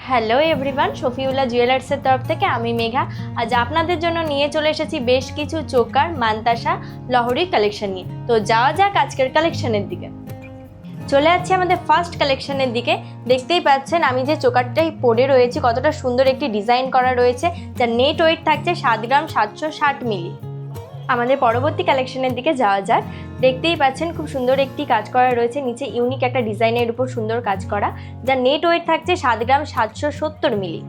Hello everyone, Shafiullah জুয়েলার্সের তরফ থেকে আমি মেঘা। আজ আপনাদের জন্য নিয়ে চলে এসেছি বেশ কিছু চোকার, মানতাসা, লহরি কালেকশন নিয়ে। তো যাওয়া যাক আজকের কালেকশনের দিকে। চলে যাচ্ছি আমাদের ফার্স্ট কালেকশনের দিকে। দেখতেই পাচ্ছেন আমি যে চোকারটাই পরে রয়েছি কতটা সুন্দর একটি ডিজাইন করা রয়েছে, যার নেট ওয়েট থাকছে 7 গ্রাম 760 মিলি। আমাদের পরবর্তী কালেকশনের দিকে যাওয়া যাক। দেখতেই পাচ্ছেন খুব সুন্দর একটি কাজ করা রয়েছে, নিচে ইউনিক একটা ডিজাইনের উপর সুন্দর কাজ করা, যার নেট ওয়েট থাকছে 7 গ্রাম 770 মিলি।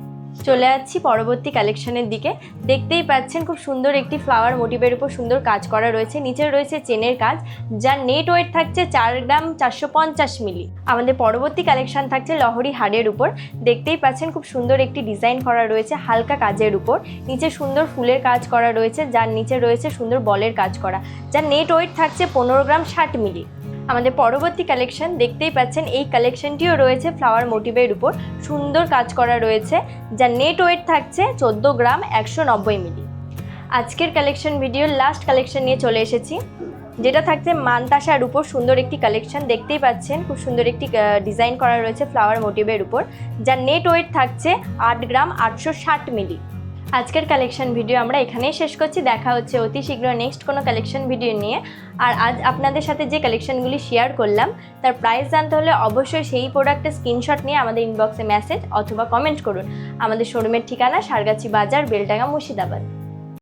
চলে যাচ্ছি পরবর্তী কালেকশনের দিকে। দেখতেই পাচ্ছেন খুব সুন্দর একটি ফ্লাওয়ার মোটিভের উপর সুন্দর কাজ করা রয়েছে, নিচে রয়েছে চেনের কাজ, যার নেট ওয়েট থাকছে 4 গ্রাম 450 মিলি। আমাদের পরবর্তী কালেকশন থাকছে লহরি হারের উপর। দেখতেই পাচ্ছেন খুব সুন্দর একটি ডিজাইন করা রয়েছে হালকা কাজের উপর, নিচে সুন্দর ফুলের কাজ করা রয়েছে, যার নিচে রয়েছে সুন্দর বলের কাজ করা, যার নেট ওয়েট থাকছে 15 গ্রাম 60 মিলি। আমাদের পরবর্তী কালেকশন দেখতেই পাচ্ছেন এই কালেকশনটিও রয়েছে ফ্লাওয়ার মোটিভের উপর সুন্দর কাজ করা রয়েছে, যার নেট ওয়েট থাকছে 14 গ্রাম 190 মিলি। আজকের কালেকশন ভিডিওর লাস্ট কালেকশন নিয়ে চলে এসেছি, যেটা থাকছে মানতাসার উপর সুন্দর একটি কালেকশন। দেখতেই পাচ্ছেন খুব সুন্দর একটি ডিজাইন করা রয়েছে ফ্লাওয়ার মোটিভের উপর, যার নেট ওয়েট থাকছে 8 গ্রাম 860 মিলি। আজকের কালেকশন ভিডিও আমরা এখানেই শেষ করছি। দেখা হচ্ছে অতি শীঘ্র নেক্সট কোনো কালেকশন ভিডিও নিয়ে। আর আজ আপনাদের সাথে যে কালেকশনগুলি শেয়ার করলাম তার প্রাইস জানতে হলে অবশ্যই সেই প্রোডাক্টের স্ক্রিনশট নিয়ে আমাদের ইনবক্সে মেসেজ অথবা কমেন্ট করুন। আমাদের শোরুমের ঠিকানা সারগাছি বাজার, বেলডাঙ্গা, মুর্শিদাবাদ।